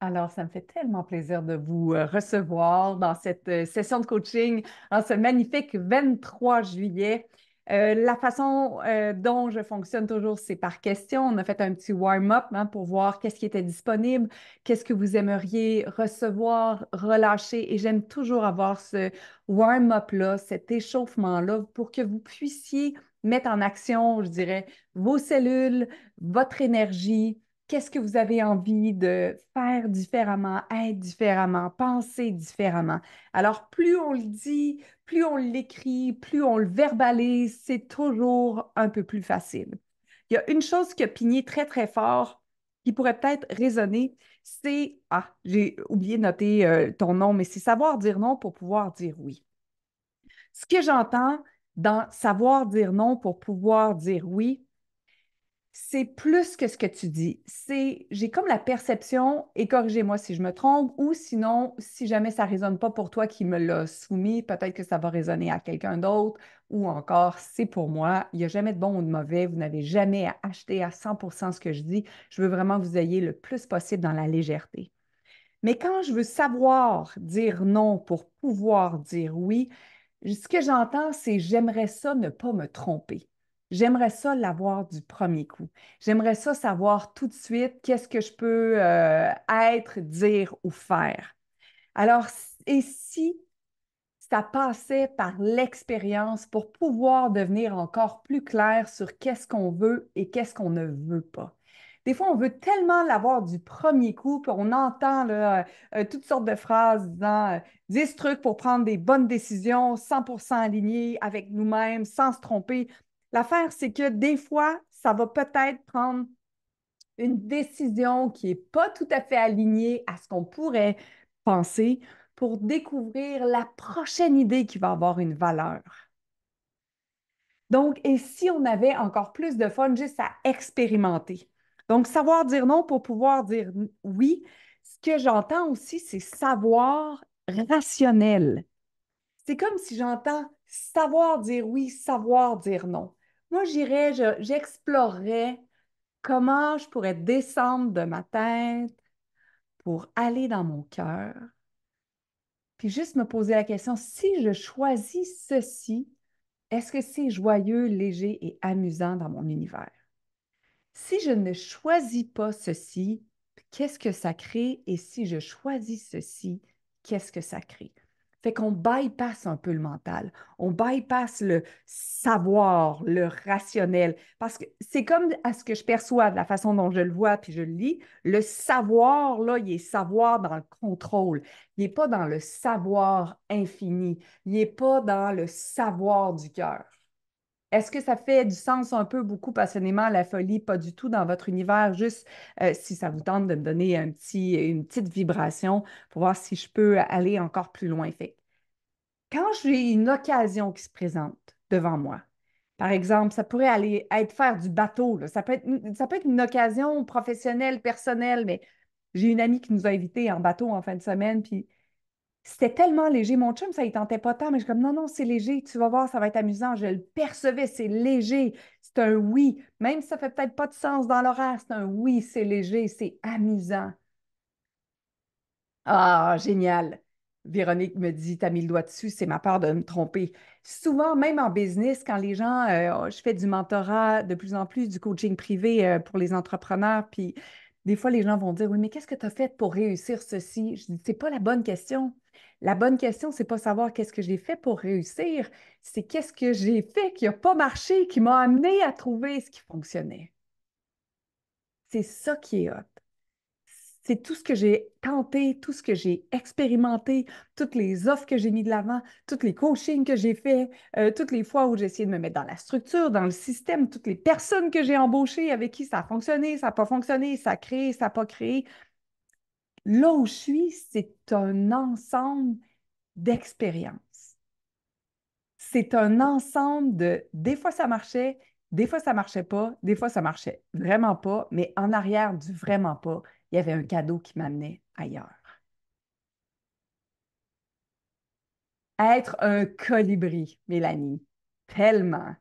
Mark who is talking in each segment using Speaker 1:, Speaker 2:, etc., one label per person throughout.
Speaker 1: Alors, ça me fait tellement plaisir de vous recevoir dans cette session de coaching en ce magnifique 23 juillet. La façon dont je fonctionne toujours, c'est par question. On a fait un petit warm-up hein, pour voir qu'est-ce qui était disponible, qu'est-ce que vous aimeriez recevoir, relâcher. Et j'aime toujours avoir ce warm-up-là, cet échauffement-là, pour que vous puissiez mettre en action, je dirais, vos cellules, votre énergie. Qu'est-ce que vous avez envie de faire différemment, être différemment, penser différemment? Alors, plus on le dit, plus on l'écrit, plus on le verbalise, c'est toujours un peu plus facile. Il y a une chose qui a pigné très, très fort, qui pourrait peut-être résonner, c'est, ah, j'ai oublié de noter ton nom, mais c'est savoir dire non pour pouvoir dire oui. Ce que j'entends dans savoir dire non pour pouvoir dire oui, c'est plus que ce que tu dis. J'ai comme la perception, et corrigez-moi si je me trompe, ou sinon, si jamais ça ne résonne pas pour toi qui me l'a soumis, peut-être que ça va résonner à quelqu'un d'autre, ou encore, c'est pour moi. Il n'y a jamais de bon ou de mauvais. Vous n'avez jamais à acheter à 100% ce que je dis. Je veux vraiment que vous ayez le plus possible dans la légèreté. Mais quand je veux savoir dire non pour pouvoir dire oui, ce que j'entends, c'est j'aimerais ça ne pas me tromper. J'aimerais ça l'avoir du premier coup. J'aimerais ça savoir tout de suite qu'est-ce que je peux être, dire ou faire. Alors, et si ça passait par l'expérience pour pouvoir devenir encore plus clair sur qu'est-ce qu'on veut et qu'est-ce qu'on ne veut pas. Des fois, on veut tellement l'avoir du premier coup, puis on entend là, toutes sortes de phrases disant 10 trucs pour prendre des bonnes décisions, 100% alignés avec nous-mêmes, sans se tromper. L'affaire, c'est que des fois, ça va peut-être prendre une décision qui n'est pas tout à fait alignée à ce qu'on pourrait penser pour découvrir la prochaine idée qui va avoir une valeur. Donc, et si on avait encore plus de fun juste à expérimenter? Donc, savoir dire non pour pouvoir dire oui. Ce que j'entends aussi, c'est savoir rationnel. C'est comme si j'entends savoir dire oui, savoir dire non. Moi, j'explorerais comment je pourrais descendre de ma tête pour aller dans mon cœur, puis juste me poser la question, si je choisis ceci, est-ce que c'est joyeux, léger et amusant dans mon univers? Si je ne choisis pas ceci, qu'est-ce que ça crée? Et si je choisis ceci, qu'est-ce que ça crée? Fait qu'on bypasse un peu le mental. On bypasse le savoir, le rationnel. Parce que c'est comme à ce que je perçois, de la façon dont je le vois puis je le lis, le savoir, là, il est savoir dans le contrôle. Il n'est pas dans le savoir infini. Il n'est pas dans le savoir du cœur. Est-ce que ça fait du sens un peu, beaucoup passionnément, la folie, pas du tout dans votre univers, juste si ça vous tente de me donner une petite vibration pour voir si je peux aller encore plus loin. Fait, quand j'ai une occasion qui se présente devant moi, par exemple, ça pourrait aller être faire du bateau, là. Ça peut être une occasion professionnelle, personnelle, mais j'ai une amie qui nous a invités en bateau en fin de semaine, puis c'était tellement léger. Mon chum, ça ne tentait pas tant, mais je suis comme, non, non, c'est léger, tu vas voir, ça va être amusant. Je le percevais, c'est léger, c'est un oui. Même si ça fait peut-être pas de sens dans l'horaire, c'est un oui, c'est léger, c'est amusant. Ah, génial. Véronique me dit, t'as mis le doigt dessus, c'est ma peur de me tromper. Souvent, même en business, quand les gens, je fais du mentorat de plus en plus, du coaching privé pour les entrepreneurs, puis des fois, les gens vont dire, oui, mais qu'est-ce que tu as fait pour réussir ceci? Je dis, c'est pas la bonne question. La bonne question, c'est pas savoir qu'est-ce que j'ai fait pour réussir, c'est qu'est-ce que j'ai fait qui n'a pas marché, qui m'a amené à trouver ce qui fonctionnait. C'est ça qui est hot. C'est tout ce que j'ai tenté, tout ce que j'ai expérimenté, toutes les offres que j'ai mis de l'avant, tous les coachings que j'ai faits, toutes les fois où j'ai essayé de me mettre dans la structure, dans le système, toutes les personnes que j'ai embauchées avec qui ça a fonctionné, ça n'a pas fonctionné, ça a créé, ça n'a pas créé. Là où je suis, c'est un ensemble d'expériences. C'est un ensemble de, des fois ça marchait, des fois ça marchait pas, des fois ça marchait vraiment pas, mais en arrière du vraiment pas, il y avait un cadeau qui m'amenait ailleurs. Être un colibri, Mélanie, tellement.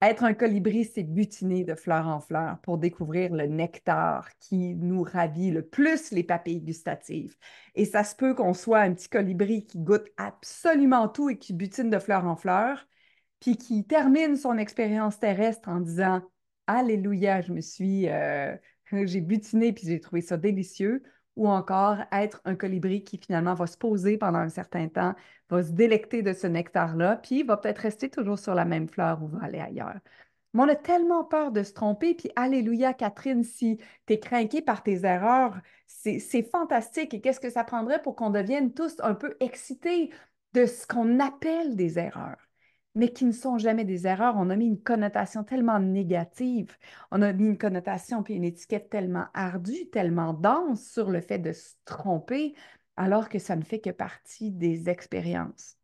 Speaker 1: Être un colibri, c'est butiner de fleur en fleur pour découvrir le nectar qui nous ravit le plus les papilles gustatives. Et ça se peut qu'on soit un petit colibri qui goûte absolument tout et qui butine de fleur en fleur, puis qui termine son expérience terrestre en disant Alléluia, j'ai butiné puis j'ai trouvé ça délicieux. Ou encore être un colibri qui finalement va se poser pendant un certain temps, va se délecter de ce nectar-là, puis va peut-être rester toujours sur la même fleur ou va aller ailleurs. Mais on a tellement peur de se tromper, puis alléluia, Catherine, si tu es craquée par tes erreurs, c'est fantastique. Et qu'est-ce que ça prendrait pour qu'on devienne tous un peu excités de ce qu'on appelle des erreurs, mais qui ne sont jamais des erreurs? On a mis une connotation tellement négative, on a mis une connotation puis une étiquette tellement ardue, tellement dense sur le fait de se tromper, alors que ça ne fait que partie des expériences.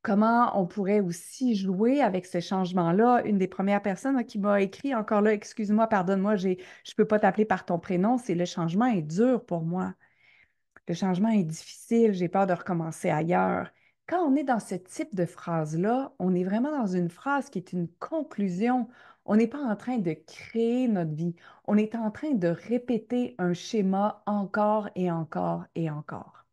Speaker 1: Comment on pourrait aussi jouer avec ce changement-là? Une des premières personnes qui m'a écrit, encore là, excuse-moi, pardonne-moi, je ne peux pas t'appeler par ton prénom, c'est le changement est dur pour moi. Le changement est difficile, j'ai peur de recommencer ailleurs. Quand on est dans ce type de phrase-là, on est vraiment dans une phrase qui est une conclusion. On n'est pas en train de créer notre vie. On est en train de répéter un schéma encore et encore et encore.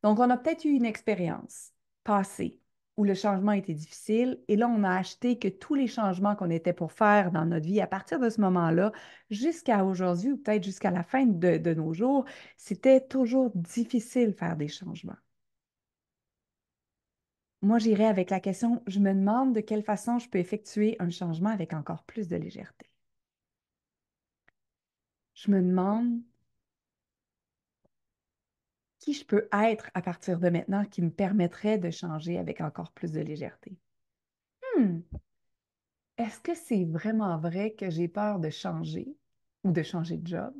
Speaker 1: Donc, on a peut-être eu une expérience passée où le changement était difficile et là, on a acheté que tous les changements qu'on était pour faire dans notre vie à partir de ce moment-là jusqu'à aujourd'hui ou peut-être jusqu'à la fin de nos jours, c'était toujours difficile de faire des changements. Moi, j'irais avec la question, je me demande de quelle façon je peux effectuer un changement avec encore plus de légèreté. Je me demande qui je peux être à partir de maintenant qui me permettrait de changer avec encore plus de légèreté. Hmm. Est-ce que c'est vraiment vrai que j'ai peur de changer ou de changer de job?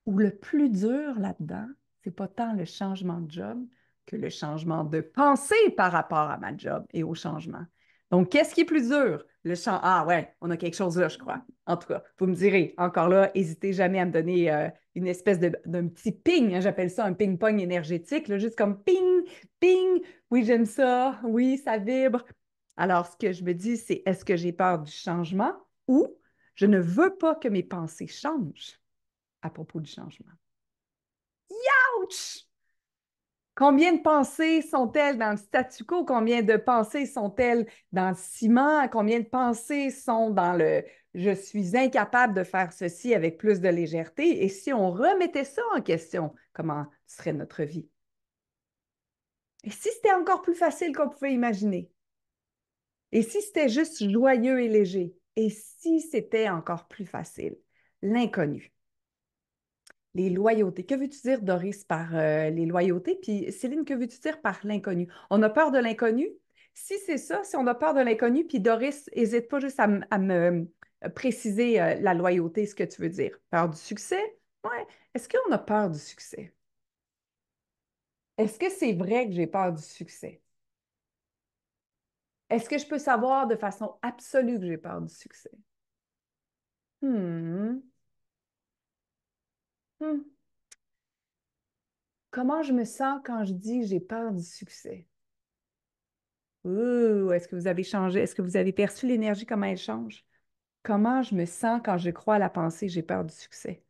Speaker 1: Ou le plus dur là-dedans, c'est pas tant le changement de job que le changement de pensée par rapport à ma job et au changement. Donc, qu'est-ce qui est plus dur? Ah ouais, on a quelque chose là, je crois. En tout cas, vous me direz, encore là, n'hésitez jamais à me donner une espèce d'un petit ping, hein, j'appelle ça un ping-pong énergétique, là, juste comme ping, ping, oui, j'aime ça, oui, ça vibre. Alors, ce que je me dis, c'est est-ce que j'ai peur du changement ou je ne veux pas que mes pensées changent à propos du changement? Ouch! Combien de pensées sont-elles dans le statu quo? Combien de pensées sont-elles dans le ciment? Combien de pensées sont dans le je suis incapable de faire ceci avec plus de légèreté? Et si on remettait ça en question, comment serait notre vie? Et si c'était encore plus facile qu'on pouvait imaginer? Et si c'était juste joyeux et léger? Et si c'était encore plus facile? L'inconnu. Les loyautés. Que veux-tu dire, Doris, par les loyautés? Puis Céline, que veux-tu dire par l'inconnu? On a peur de l'inconnu? Si c'est ça, si on a peur de l'inconnu, puis Doris, n'hésite pas juste à me préciser la loyauté, ce que tu veux dire. Peur du succès? Ouais. Est-ce qu'on a peur du succès? Est-ce que c'est vrai que j'ai peur du succès? Est-ce que je peux savoir de façon absolue que j'ai peur du succès? Hmm. Hmm. Comment je me sens quand je dis que j'ai peur du succès? Ouh, est-ce que vous avez changé? Est-ce que vous avez perçu l'énergie, comment elle change? Comment je me sens quand je crois à la pensée, j'ai peur du succès?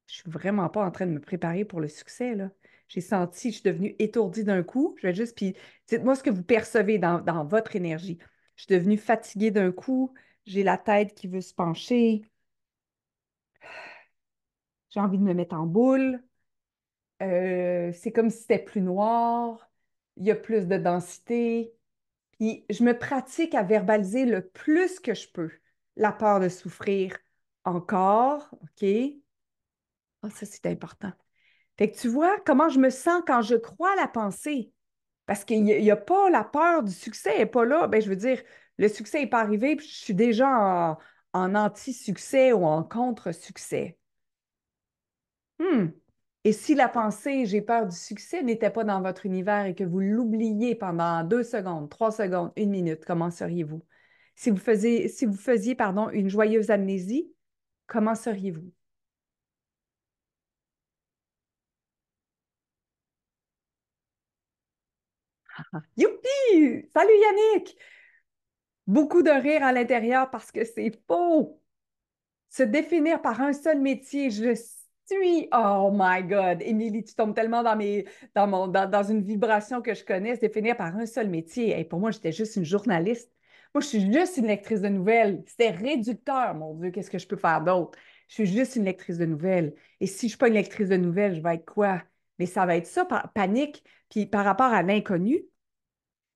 Speaker 1: Je suis vraiment pas en train de me préparer pour le succès, là. J'ai senti, je suis devenue étourdie d'un coup. Je vais juste, puis dites-moi ce que vous percevez dans votre énergie. Je suis devenue fatiguée d'un coup, j'ai la tête qui veut se pencher, j'ai envie de me mettre en boule. C'est comme si c'était plus noir, il y a plus de densité. Puis je me pratique à verbaliser le plus que je peux la peur de souffrir encore, OK? Ah, ça, c'est important. Fait que tu vois comment je me sens quand je crois à la pensée. Parce qu'il y a pas la peur du succès, elle n'est pas là. Ben, je veux dire, le succès n'est pas arrivé, puis je suis déjà en anti-succès ou en contre-succès. Hmm. Et si la pensée j'ai peur du succès n'était pas dans votre univers et que vous l'oubliez pendant 2 secondes, 3 secondes, 1 minute, comment seriez-vous? Si vous faisiez, pardon, une joyeuse amnésie, comment seriez-vous? Youpi! Salut Yannick! Beaucoup de rire à l'intérieur parce que c'est faux. Se définir par un seul métier, je suis, oh my God, Émilie, tu tombes tellement dans une vibration que je connais, se définir par un seul métier. Hey, pour moi, j'étais juste une journaliste. Moi, je suis juste une lectrice de nouvelles. C'était réducteur, mon Dieu, qu'est-ce que je peux faire d'autre? Je suis juste une lectrice de nouvelles. Et si je ne suis pas une lectrice de nouvelles, je vais être quoi? Mais ça va être ça, panique. Puis par rapport à l'inconnu,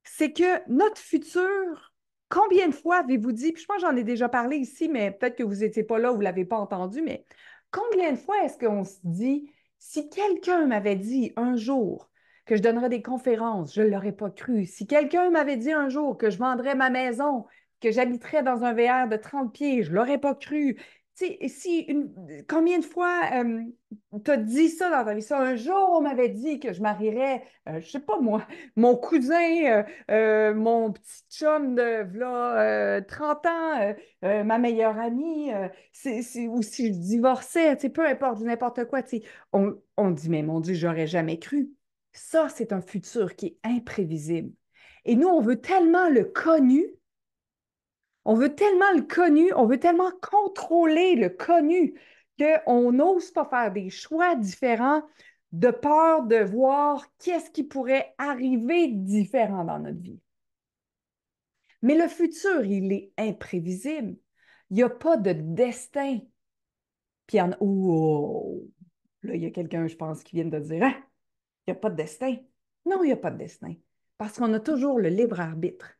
Speaker 1: c'est que notre futur, combien de fois avez-vous dit, puis je pense que j'en ai déjà parlé ici, mais peut-être que vous n'étiez pas là ou vous ne l'avez pas entendu, mais combien de fois est-ce qu'on se dit, si quelqu'un m'avait dit un jour que je donnerais des conférences, je ne l'aurais pas cru. Si quelqu'un m'avait dit un jour que je vendrais ma maison, que j'habiterais dans un VR de 30 pieds, je ne l'aurais pas cru. Tu sais, combien de fois tu as dit ça dans ta vie? Ça, un jour, on m'avait dit que je marierais, je ne sais pas moi, mon cousin, mon petit chum de v'là, 30 ans, ma meilleure amie, ou si je divorçais, peu importe, n'importe quoi, on dit, mais mon Dieu, j'aurais jamais cru. Ça, c'est un futur qui est imprévisible. Et nous, on veut tellement le connu, on veut tellement le connu, on veut tellement contrôler le connu qu'on n'ose pas faire des choix différents de peur de voir qu'est-ce qui pourrait arriver différent dans notre vie. Mais le futur, il est imprévisible. Il n'y a pas de destin. Puis il y en a... Oh, là, il y a quelqu'un, je pense, qui vient de dire, hein, il n'y a pas de destin. Non, il n'y a pas de destin. Parce qu'on a toujours le libre arbitre.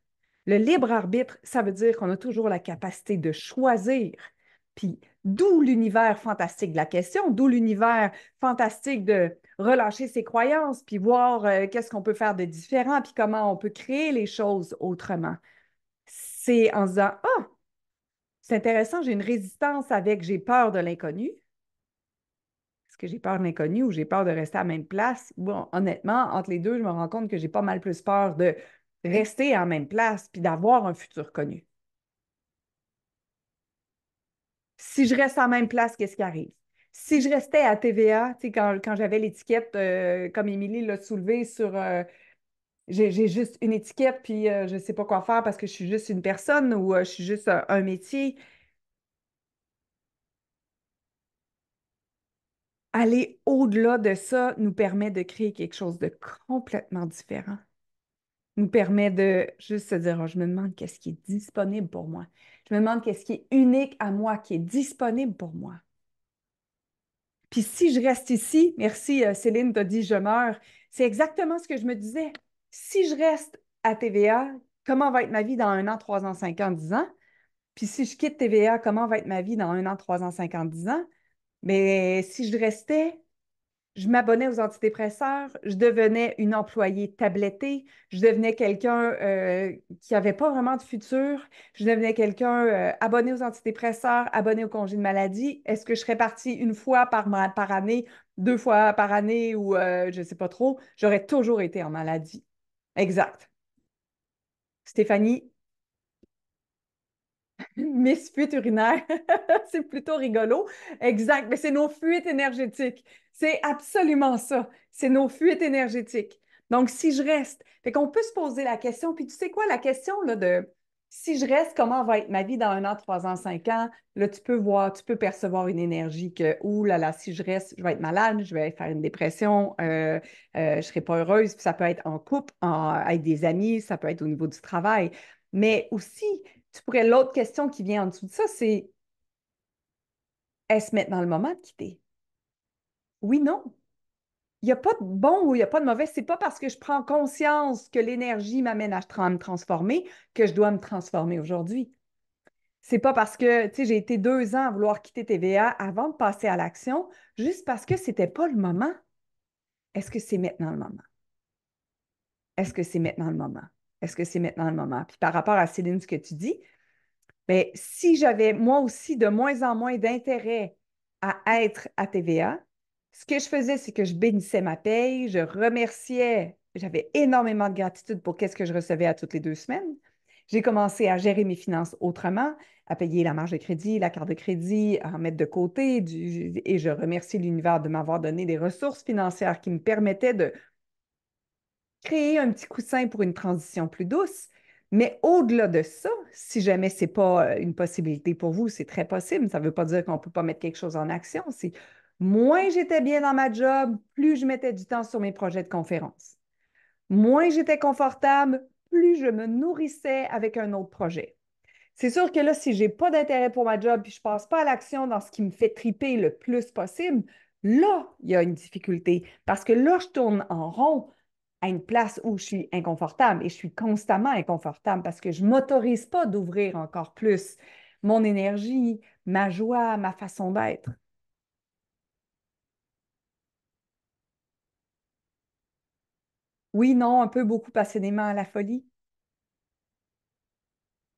Speaker 1: Le libre arbitre, ça veut dire qu'on a toujours la capacité de choisir. Puis d'où l'univers fantastique de la question, d'où l'univers fantastique de relâcher ses croyances, puis voir qu'est-ce qu'on peut faire de différent, puis comment on peut créer les choses autrement. C'est en se disant, ah, c'est intéressant, j'ai une résistance avec j'ai peur de l'inconnu. Est-ce que j'ai peur de l'inconnu ou j'ai peur de rester à la même place? Bon, honnêtement, entre les deux, je me rends compte que j'ai pas mal plus peur de rester à la même place puis d'avoir un futur connu. Si je reste à la même place, qu'est-ce qui arrive? Si je restais à TVA, tu sais, quand j'avais l'étiquette, comme Émilie l'a soulevé sur j'ai juste une étiquette puis je ne sais pas quoi faire parce que je suis juste une personne ou je suis juste un métier. Aller au-delà de ça nous permet de créer quelque chose de complètement différent. Nous permet de juste se dire, oh, je me demande qu'est-ce qui est disponible pour moi. Je me demande qu'est-ce qui est unique à moi, qui est disponible pour moi. Puis si je reste ici, merci Céline, t'as dit je meurs, c'est exactement ce que je me disais. Si je reste à TVA, comment va être ma vie dans 1 an, 3 ans, 5 ans, 10 ans? Puis si je quitte TVA, comment va être ma vie dans 1 an, 3 ans, 5 ans, 10 ans? Mais si je restais, je m'abonnais aux antidépresseurs, je devenais une employée tablettée, je devenais quelqu'un qui n'avait pas vraiment de futur, je devenais quelqu'un abonné aux antidépresseurs, abonné au congé de maladie. Est-ce que je serais partie une fois par année, 2 fois par année ou je ne sais pas trop? J'aurais toujours été en maladie. Exact. Stéphanie, Miss fuite urinaire, c'est plutôt rigolo. Exact, mais c'est nos fuites énergétiques. C'est absolument ça. C'est nos fuites énergétiques. Donc, si je reste, fait qu'on peut se poser la question, puis tu sais quoi, la question là, de si je reste, comment va être ma vie dans 1 an, 3 ans, 5 ans? Là, tu peux voir, tu peux percevoir une énergie que, ouh là là, si je reste, je vais être malade, je vais faire une dépression, je ne serai pas heureuse. Puis ça peut être en couple, avec des amis, ça peut être au niveau du travail. Mais aussi, tu pourrais, l'autre question qui vient en dessous de ça, c'est est-ce maintenant le moment de quitter? Oui, non. Il n'y a pas de bon ou il n'y a pas de mauvais. C'est pas parce que je prends conscience que l'énergie m'amène à me transformer que je dois me transformer aujourd'hui. C'est pas parce que, tu sais, j'ai été 2 ans à vouloir quitter TVA avant de passer à l'action, juste parce que c'était pas le moment. Est-ce que c'est maintenant le moment? Est-ce que c'est maintenant le moment? Est-ce que c'est maintenant le moment? Puis par rapport à Céline, ce que tu dis, bien, si j'avais moi aussi de moins en moins d'intérêt à être à TVA, ce que je faisais, c'est que je bénissais ma paye, je remerciais, j'avais énormément de gratitude pour qu'est-ce que je recevais à toutes les 2 semaines. J'ai commencé à gérer mes finances autrement, à payer la marge de crédit, la carte de crédit, à en mettre de côté, et je remercie l'univers de m'avoir donné des ressources financières qui me permettaient de créer un petit coussin pour une transition plus douce. Mais au-delà de ça, si jamais ce n'est pas une possibilité pour vous, c'est très possible. Ça ne veut pas dire qu'on ne peut pas mettre quelque chose en action. C'est moins j'étais bien dans ma job, plus je mettais du temps sur mes projets de conférence. Moins j'étais confortable, plus je me nourrissais avec un autre projet. C'est sûr que là, si je n'ai pas d'intérêt pour ma job puis je ne passe pas à l'action dans ce qui me fait triper le plus possible, là, il y a une difficulté. Parce que là, je tourne en rond à une place où je suis inconfortable et je suis constamment inconfortable parce que je ne m'autorise pas d'ouvrir encore plus mon énergie, ma joie, ma façon d'être. Oui, non, un peu beaucoup passionnément à la folie.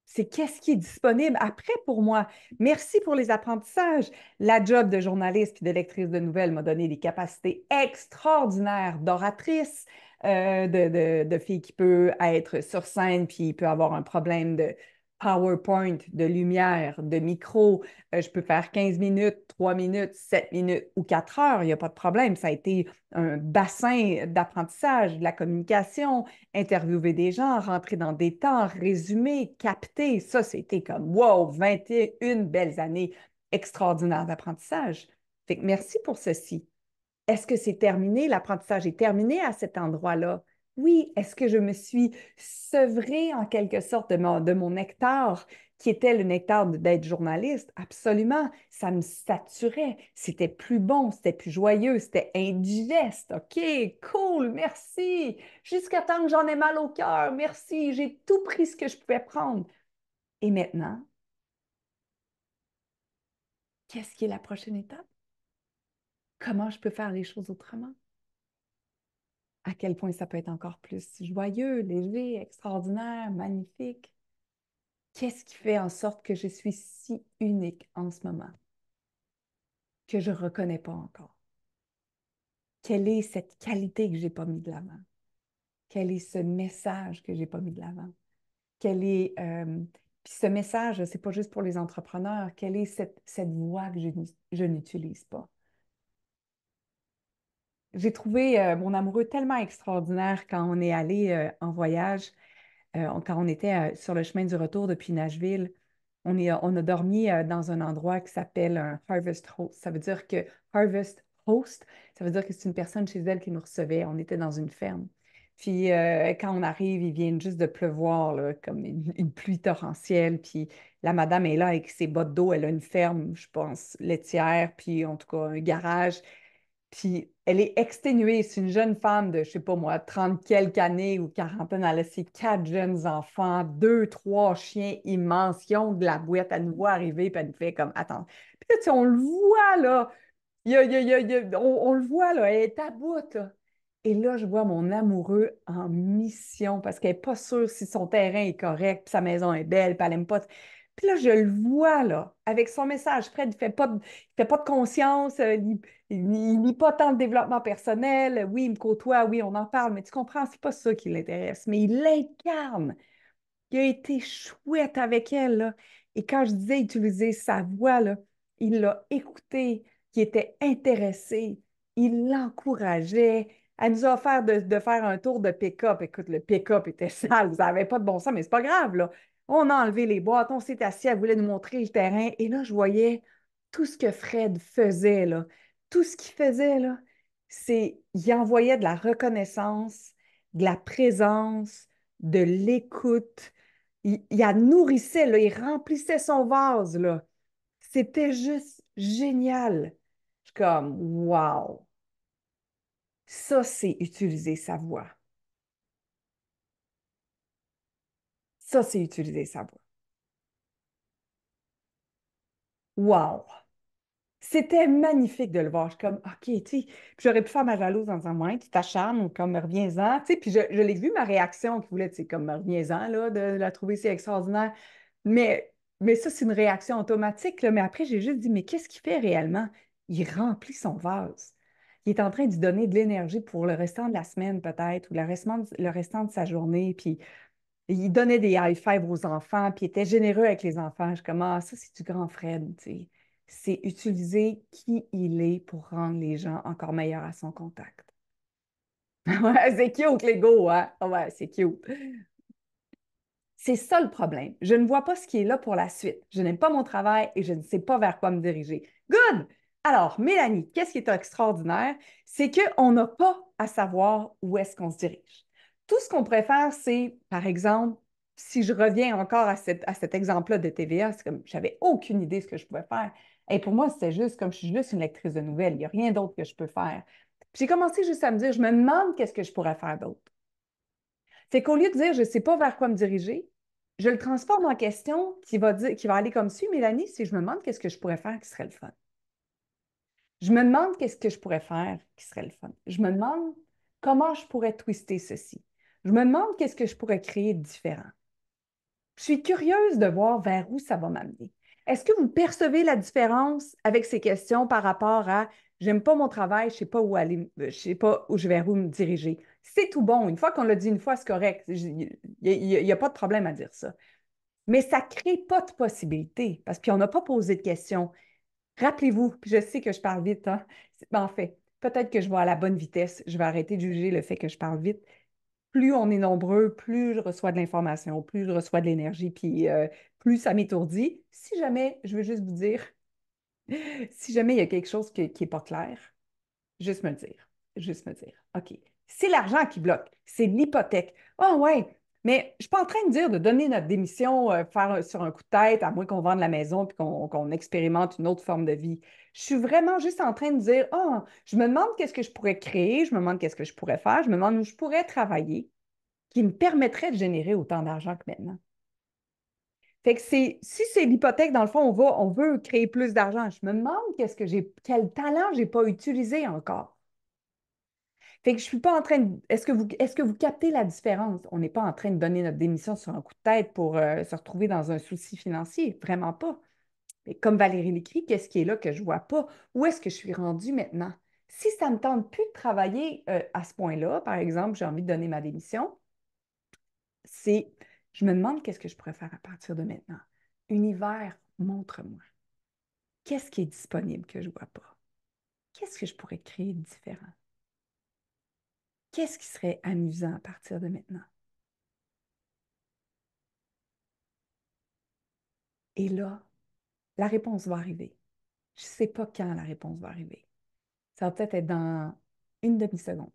Speaker 1: C'est qu'est-ce qui est disponible après pour moi. Merci pour les apprentissages. La job de journaliste puis de lectrice de nouvelles m'a donné des capacités extraordinaires d'oratrice, de fille qui peut être sur scène puis peut avoir un problème de PowerPoint, de lumière, de micro. Je peux faire 15 minutes, 3 minutes, 7 minutes ou 4 heures. Il n'y a pas de problème. Ça a été un bassin d'apprentissage, de la communication, interviewer des gens, rentrer dans des temps, résumer, capter. Ça, c'était comme, wow, 21 belles années extraordinaires d'apprentissage. Fait que merci pour ceci. Est-ce que c'est terminé? L'apprentissage est terminé à cet endroit-là? Oui. Est-ce que je me suis sevrée en quelque sorte de mon nectar, qui était le nectar d'être journaliste? Absolument. Ça me saturait. C'était plus bon, c'était plus joyeux, c'était indigeste. OK, cool, merci. Jusqu'à temps que j'en ai mal au cœur. Merci. J'ai tout pris ce que je pouvais prendre. Et maintenant, qu'est-ce qui est la prochaine étape? Comment je peux faire les choses autrement? À quel point ça peut être encore plus joyeux, léger, extraordinaire, magnifique. Qu'est-ce qui fait en sorte que je suis si unique en ce moment, que je ne reconnais pas encore? Quelle est cette qualité que je n'ai pas mis de l'avant? Quel est ce message que je n'ai pas mis de l'avant? Quel est, puis ce message, c'est pas juste pour les entrepreneurs, quelle est cette voix que je n'utilise pas? J'ai trouvé mon amoureux tellement extraordinaire quand on est allé en voyage. Quand on était sur le chemin du retour depuis Nashville, on a dormi dans un endroit qui s'appelle un Harvest Host. Ça veut dire que Harvest Host, ça veut dire que c'est une personne chez elle qui nous recevait. On était dans une ferme. Puis quand on arrive, il vient juste de pleuvoir, là, comme une pluie torrentielle. Puis la madame est là avec ses bottes d'eau. Elle a une ferme, je pense, laitière, puis en tout cas un garage. Puis elle est exténuée. C'est une jeune femme de, je sais pas moi, 30 quelques années ou quarantaine. Elle a ses 4 jeunes enfants, deux, trois chiens immenses. Ils ont de la boîte. Elle nous voit arriver, puis elle nous fait comme, attends. Puis là, tu sais, on le voit, là. On le voit, là. Elle est à bout, là. Et là, je vois mon amoureux en mission parce qu'elle n'est pas sûre si son terrain est correct, puis sa maison est belle, puis elle n'aime pas. Puis là, je le vois, là, avec son message. Fred, il fait pas de conscience, il lit pas tant de développement personnel. Oui, il me côtoie, oui, on en parle, mais tu comprends, c'est pas ça qui l'intéresse. Mais il l'incarne. Il a été chouette avec elle, là. Et quand je disais utiliser sa voix, là, il l'a écoutée, qui était intéressé, il l'encourageait. Elle nous a offert de faire un tour de pick-up. Écoute, le pick-up était sale, vous n'avez pas de bon sens, mais c'est pas grave, là. On a enlevé les boîtes, on s'est assis, elle voulait nous montrer le terrain. Et là, je voyais tout ce que Fred faisait, là. Tout ce qu'il faisait, là, il envoyait de la reconnaissance, de la présence, de l'écoute. Il la nourrissait, là, il remplissait son vase, là. C'était juste génial. Je suis comme, wow, ça, c'est utiliser sa voix. Ça, c'est utiliser sa voix. Wow! C'était magnifique de le voir. Je suis comme, OK, tu sais, puis j'aurais pu faire ma jalouse en disant, ouais, tu t'acharnes ou comme, reviens-en, tu sais, puis je l'ai vu, ma réaction qui voulait, tu sais, comme, reviens-en, là, de la trouver si extraordinaire. Mais ça, c'est une réaction automatique, là. Mais après, j'ai juste dit, mais qu'est-ce qu'il fait réellement? Il remplit son vase. Il est en train de donner de l'énergie pour le restant de la semaine, peut-être, ou le restant de sa journée, puis il donnait des high five aux enfants, puis il était généreux avec les enfants. Je suis comme, ah, ça, c'est du grand Fred, tu sais. C'est utiliser qui il est pour rendre les gens encore meilleurs à son contact. Ouais, c'est cute, l'ego, hein? Ouais, c'est cute. C'est ça le problème. Je ne vois pas ce qui est là pour la suite. Je n'aime pas mon travail et je ne sais pas vers quoi me diriger. Good! Alors, Mélanie, qu'est-ce qui est extraordinaire? C'est qu'on n'a pas à savoir où est-ce qu'on se dirige. Tout ce qu'on pourrait faire, c'est, par exemple, si je reviens encore à cet exemple-là de TVA, c'est comme, j'avais aucune idée de ce que je pouvais faire. Et pour moi, c'était juste comme je suis juste une lectrice de nouvelles, il n'y a rien d'autre que je peux faire. J'ai commencé juste à me dire, je me demande qu'est-ce que je pourrais faire d'autre. C'est qu'au lieu de dire je ne sais pas vers quoi me diriger, je le transforme en question qui va aller comme suit, Mélanie, si je me demande qu'est-ce que je pourrais faire qui serait le fun. Je me demande qu'est-ce que je pourrais faire qui serait le fun. Je me demande comment je pourrais twister ceci. Je me demande qu'est-ce que je pourrais créer de différent. Je suis curieuse de voir vers où ça va m'amener. Est-ce que vous percevez la différence avec ces questions par rapport à j'aime pas mon travail, je sais pas où aller, je sais pas où je vais où me diriger. C'est tout bon. Une fois qu'on l'a dit une fois, c'est correct. Il n'y a pas de problème à dire ça. Mais ça ne crée pas de possibilités parce qu'on n'a pas posé de questions. Rappelez-vous, puis je sais que je parle vite, hein? En fait, peut-être que je vais à la bonne vitesse. Je vais arrêter de juger le fait que je parle vite. Plus on est nombreux, plus je reçois de l'information, plus je reçois de l'énergie, puis plus ça m'étourdit. Si jamais, je veux juste vous dire, si jamais il y a quelque chose qui n'est pas clair, juste me le dire. Juste me dire. OK. C'est l'argent qui bloque. C'est l'hypothèque. Ah ouais, mais je ne suis pas en train de dire de donner notre démission, faire sur un coup de tête, à moins qu'on vende la maison et qu'on expérimente une autre forme de vie. Je suis vraiment juste en train de dire, ah, je me demande qu'est-ce que je pourrais créer, je me demande qu'est-ce que je pourrais faire, je me demande où je pourrais travailler qui me permettrait de générer autant d'argent que maintenant. Fait que si c'est l'hypothèque, dans le fond, on veut créer plus d'argent. Je me demande quel talent j'ai pas utilisé encore. Fait que je suis pas en train de. Est-ce que vous captez la différence? On n'est pas en train de donner notre démission sur un coup de tête pour se retrouver dans un souci financier. Vraiment pas. Mais comme Valérie l'écrit, qu'est-ce qui est là que je vois pas? Où est-ce que je suis rendue maintenant? Si ça ne me tente plus de travailler à ce point-là, par exemple, j'ai envie de donner ma démission, c'est, je me demande qu'est-ce que je pourrais faire à partir de maintenant. Univers, montre-moi. Qu'est-ce qui est disponible que je ne vois pas? Qu'est-ce que je pourrais créer de différent? Qu'est-ce qui serait amusant à partir de maintenant? Et là, la réponse va arriver. Je ne sais pas quand la réponse va arriver. Ça va peut-être être dans une demi-seconde.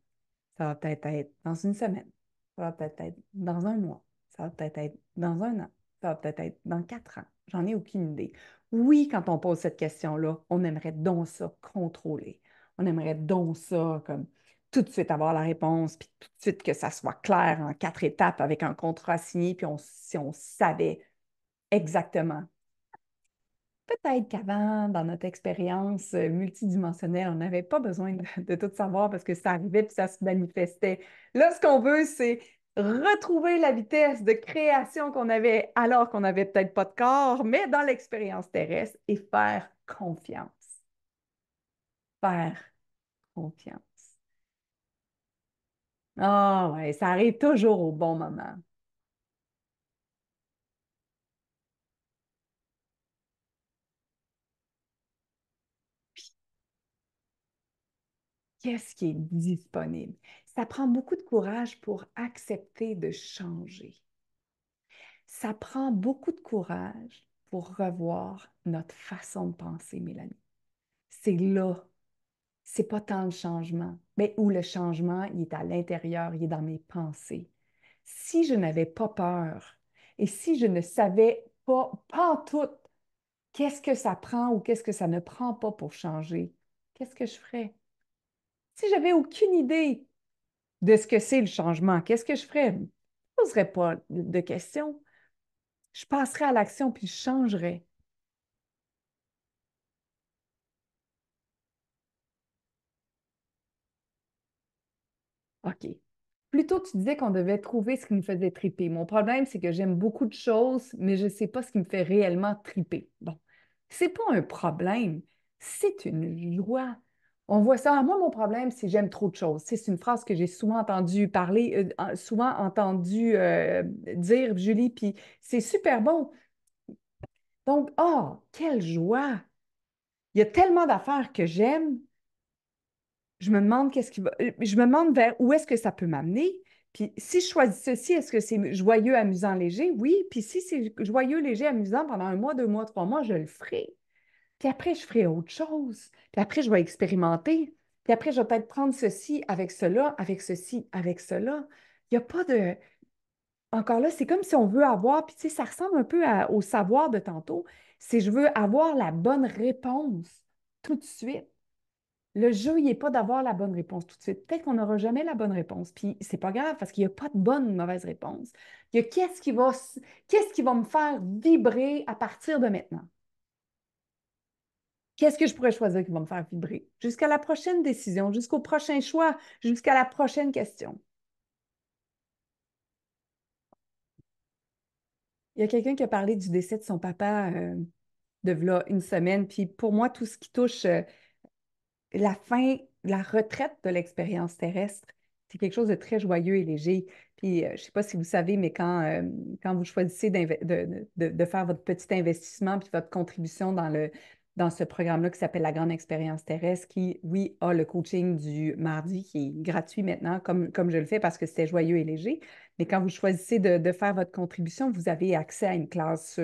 Speaker 1: Ça va peut-être être dans une semaine. Ça va peut-être être dans un mois. Ça va peut-être être dans un an. Ça va peut-être être dans 4 ans. J'en ai aucune idée. Oui, quand on pose cette question-là, on aimerait donc ça contrôler. On aimerait donc ça comme tout de suite avoir la réponse, puis tout de suite que ça soit clair en 4 étapes avec un contrat signé, puis si on savait exactement. Peut-être qu'avant, dans notre expérience multidimensionnelle, on n'avait pas besoin de tout savoir parce que ça arrivait puis ça se manifestait. Là, ce qu'on veut, c'est retrouver la vitesse de création qu'on avait alors qu'on n'avait peut-être pas de corps, mais dans l'expérience terrestre et faire confiance. Faire confiance. Ah ouais, ça arrive toujours au bon moment. Qu'est-ce qui est disponible? Ça prend beaucoup de courage pour accepter de changer. Ça prend beaucoup de courage pour revoir notre façon de penser, Mélanie. C'est là, c'est pas tant le changement, mais où le changement, il est à l'intérieur, il est dans mes pensées. Si je n'avais pas peur et si je ne savais pas en tout, qu'est-ce que ça prend ou qu'est-ce que ça ne prend pas pour changer, qu'est-ce que je ferais? Si j'avais aucune idée de ce que c'est le changement, qu'est-ce que je ferais? Je ne poserais pas de questions. Je passerais à l'action puis je changerais. OK. Plutôt, tu disais qu'on devait trouver ce qui me faisait triper. Mon problème, c'est que j'aime beaucoup de choses, mais je ne sais pas ce qui me fait réellement triper. Bon, c'est pas un problème, c'est une joie. On voit ça. Ah, moi, mon problème, c'est j'aime trop de choses. C'est une phrase que j'ai souvent entendu parler, souvent entendu dire, Julie, puis c'est super bon. Donc, oh, quelle joie! Il y a tellement d'affaires que j'aime. Je me demande je me demande vers où est-ce que ça peut m'amener. Puis si je choisis ceci, est-ce que c'est joyeux, amusant, léger? Oui. Puis si c'est joyeux, léger, amusant pendant un mois, 2 mois, 3 mois, je le ferai. Puis après, je ferai autre chose. Puis après, je vais expérimenter. Puis après, je vais peut-être prendre ceci avec cela, avec ceci, avec cela. Il n'y a pas de... Encore là, c'est comme si on veut avoir, puis tu sais, ça ressemble un peu au savoir de tantôt, c'est je veux avoir la bonne réponse tout de suite. Le jeu, il n'est pas d'avoir la bonne réponse tout de suite. Peut-être qu'on n'aura jamais la bonne réponse. Puis c'est pas grave parce qu'il n'y a pas de bonne ou de mauvaise réponse. Il y a qu'est-ce qui va me faire vibrer à partir de maintenant? Qu'est-ce que je pourrais choisir qui va me faire vibrer? Jusqu'à la prochaine décision, jusqu'au prochain choix, jusqu'à la prochaine question. Il y a quelqu'un qui a parlé du décès de son papa de v'là une semaine. Puis pour moi, tout ce qui touche la fin, la retraite de l'expérience terrestre, c'est quelque chose de très joyeux et léger. Puis, je ne sais pas si vous savez, mais quand vous choisissez de faire votre petit investissement puis votre contribution dans ce programme-là qui s'appelle la Grande Expérience Terrestre, qui, oui, a le coaching du mardi qui est gratuit maintenant, comme je le fais parce que c'était joyeux et léger. Mais quand vous choisissez de faire votre contribution, vous avez accès à une classe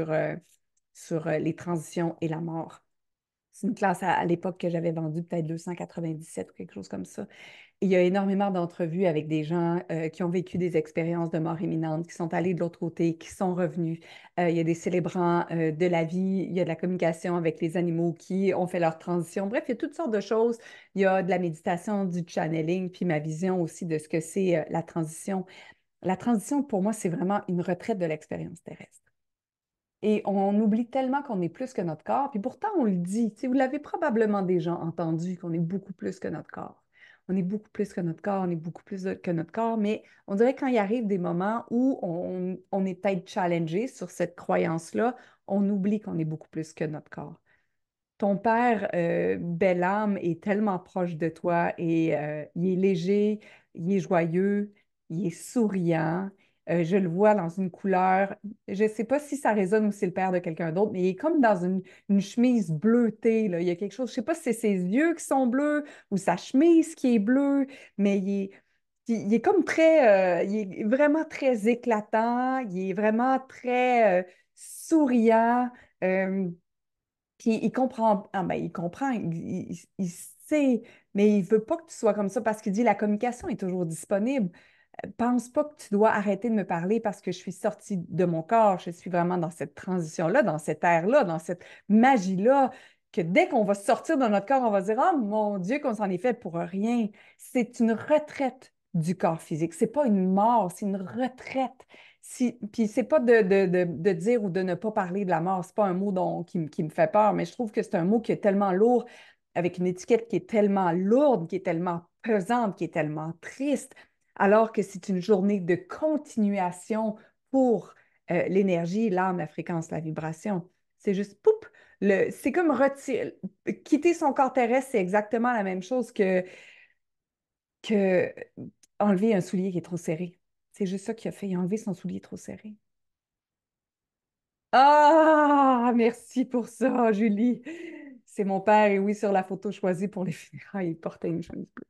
Speaker 1: sur les transitions et la mort. C'est une classe à l'époque que j'avais vendue peut-être 297 ou quelque chose comme ça. Et il y a énormément d'entrevues avec des gens qui ont vécu des expériences de mort imminente, qui sont allés de l'autre côté, qui sont revenus. Il y a des célébrants de la vie, il y a de la communication avec les animaux qui ont fait leur transition. Bref, il y a toutes sortes de choses. Il y a de la méditation, du channeling, puis ma vision aussi de ce que c'est la transition. La transition, pour moi, c'est vraiment une retraite de l'expérience terrestre. Et on oublie tellement qu'on est plus que notre corps. Puis pourtant, on le dit. Tu sais, vous l'avez probablement déjà entendu qu'on est beaucoup plus que notre corps. On est beaucoup plus que notre corps, on est beaucoup plus que notre corps. Mais on dirait quand il arrive des moments où on est peut-être challengé sur cette croyance-là, on oublie qu'on est beaucoup plus que notre corps. Ton père, belle âme, est tellement proche de toi et il est léger, il est joyeux, il est souriant. Je le vois dans une couleur. Je ne sais pas si ça résonne ou si c'est le père de quelqu'un d'autre, mais il est comme dans une chemise bleutée, là. Il y a quelque chose, je ne sais pas si c'est ses yeux qui sont bleus ou sa chemise qui est bleue, mais il est comme il est vraiment très éclatant, il est vraiment très souriant. Euh, Puis il comprend, il comprend, il sait, mais il veut pas que tu sois comme ça parce qu'il dit la communication est toujours disponible. Pense pas que tu dois arrêter de me parler parce que je suis sortie de mon corps. Je suis vraiment dans cette transition-là, dans cette ère-là, dans cette magie-là, que dès qu'on va sortir de notre corps, on va dire, oh mon Dieu, qu'on s'en est fait pour rien. C'est une retraite du corps physique. C'est pas une mort, c'est une retraite. Puis c'est pas de dire ou de ne pas parler de la mort, c'est pas un mot qui me fait peur, mais je trouve que c'est un mot qui est tellement lourd, avec une étiquette qui est tellement lourde, qui est tellement pesante, qui est tellement triste, alors que c'est une journée de continuation pour l'énergie, l'âme, la fréquence, la vibration. C'est juste, poup, c'est comme retirer, quitter son corps terrestre, c'est exactement la même chose que enlever un soulier qui est trop serré. C'est juste ça qu'il a fait, il a enlevé son soulier trop serré. Ah, merci pour ça, Julie. C'est mon père, et oui, sur la photo choisie pour les funérailles, il portait une chemise bleue.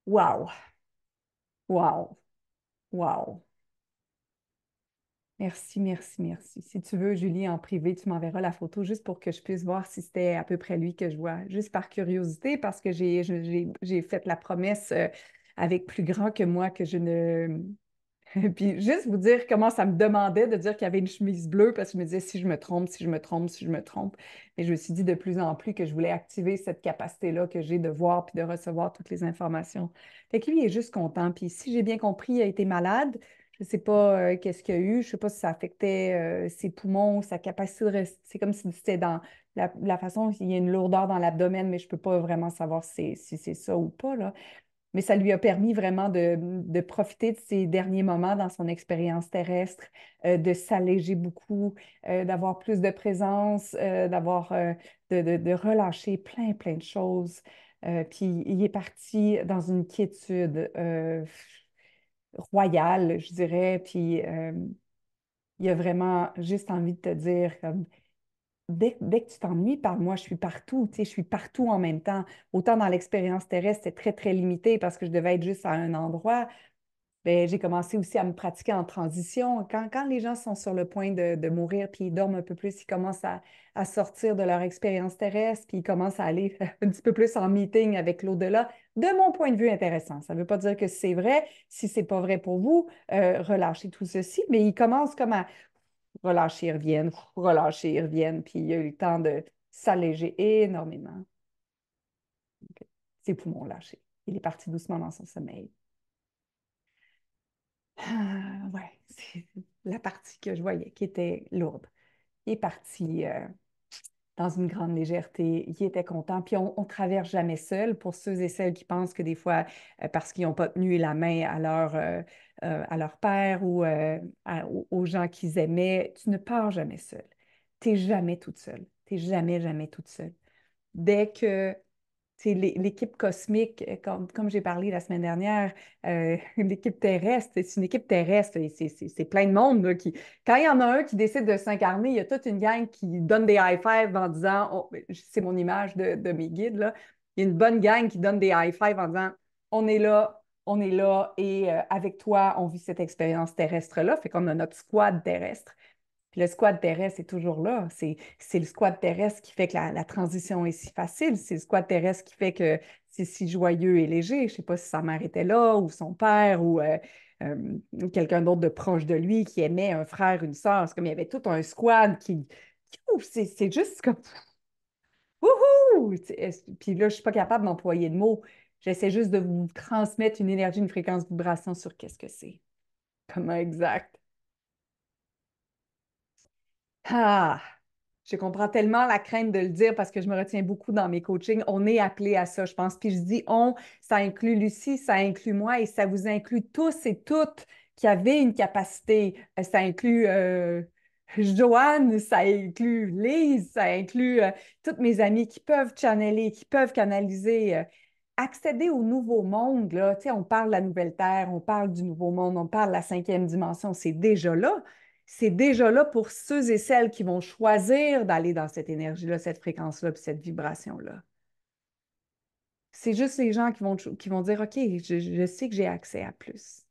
Speaker 1: Wow, wow, wow. Merci, merci, merci. Si tu veux, Julie, en privé, tu m'enverras la photo juste pour que je puisse voir si c'était à peu près lui que je vois, juste par curiosité, parce que j'ai fait la promesse avec plus grand que moi que je ne Puis juste vous dire comment ça me demandait de dire qu'il y avait une chemise bleue parce que je me disais si je me trompe, si je me trompe, si je me trompe. Mais je me suis dit de plus en plus que je voulais activer cette capacité-là que j'ai de voir puis de recevoir toutes les informations. Fait que lui, il est juste content. Puis si j'ai bien compris, il a été malade. Je ne sais pas qu'est-ce qu'il y a eu. Je ne sais pas si ça affectait ses poumons, sa capacité de rester. C'est comme si c'était dans la façon, il y a une lourdeur dans l'abdomen, mais je ne peux pas vraiment savoir si c'est ça ou pas, là. Mais ça lui a permis vraiment de profiter de ses derniers moments dans son expérience terrestre, de s'alléger beaucoup, d'avoir plus de présence, de relâcher plein, plein de choses. Puis il est parti dans une quiétude royale, je dirais. Puis il a vraiment juste envie de te dire comme dès que tu t'ennuies, parle-moi, je suis partout, tu sais, je suis partout en même temps. Autant dans l'expérience terrestre, c'était très, très limité parce que je devais être juste à un endroit. Ben, j'ai commencé aussi à me pratiquer en transition. Quand les gens sont sur le point de mourir, puis ils dorment un peu plus, ils commencent à sortir de leur expérience terrestre, puis ils commencent à aller un petit peu plus en meeting avec l'au-delà. De mon point de vue, intéressant. Ça ne veut pas dire que c'est vrai. Si c'est pas vrai pour vous, relâchez tout ceci, mais ils commencent comme à relâcher, ils reviennent, puis il y a eu le temps de s'alléger énormément. Ses poumons lâchés. Il est parti doucement dans son sommeil. Ouais, c'est la partie que je voyais qui était lourde. Il est parti dans une grande légèreté, il était content. Puis on ne traverse jamais seul pour ceux et celles qui pensent que des fois, parce qu'ils n'ont pas tenu la main à leur père ou aux gens qu'ils aimaient, tu ne pars jamais seul. Tu n'es jamais toute seule. Tu n'es jamais, jamais toute seule. Dès que c'est l'équipe cosmique, comme j'ai parlé la semaine dernière, l'équipe terrestre, c'est une équipe terrestre, et c'est plein de monde là, qui, quand il y en a un qui décide de s'incarner, il y a toute une gang qui donne des high five en disant, oh, c'est mon image de mes guides, là. Il y a une bonne gang qui donne des high five en disant, on est là, et avec toi, on vit cette expérience terrestre-là, fait qu'on a notre squad terrestre. Puis le squat terrestre est toujours là. C'est le squat terrestre qui fait que la transition est si facile. C'est le squat terrestre qui fait que c'est si joyeux et léger. Je ne sais pas si sa mère était là ou son père ou quelqu'un d'autre de proche de lui qui aimait un frère, une sœur. C'est comme il y avait tout un squad c'est juste comme wouhou! Puis là, je ne suis pas capable d'employer de mots. J'essaie juste de vous transmettre une énergie, une fréquence, vibration sur qu'est-ce que c'est. Comment exact. Ah, je comprends tellement la crainte de le dire parce que je me retiens beaucoup dans mes coachings. On est appelé à ça, je pense. Puis je dis on, ça inclut Lucie, ça inclut moi et ça vous inclut tous et toutes qui avez une capacité. Ça inclut Joanne, ça inclut Lise, ça inclut toutes mes amies qui peuvent channeler, qui peuvent canaliser. Accéder au nouveau monde, là, tu sais, on parle de la nouvelle Terre, on parle du nouveau monde, on parle de la cinquième dimension, c'est déjà là. C'est déjà là pour ceux et celles qui vont choisir d'aller dans cette énergie-là, cette fréquence-là, puis cette vibration-là. C'est juste les gens qui vont dire, OK, je sais que j'ai accès à plus.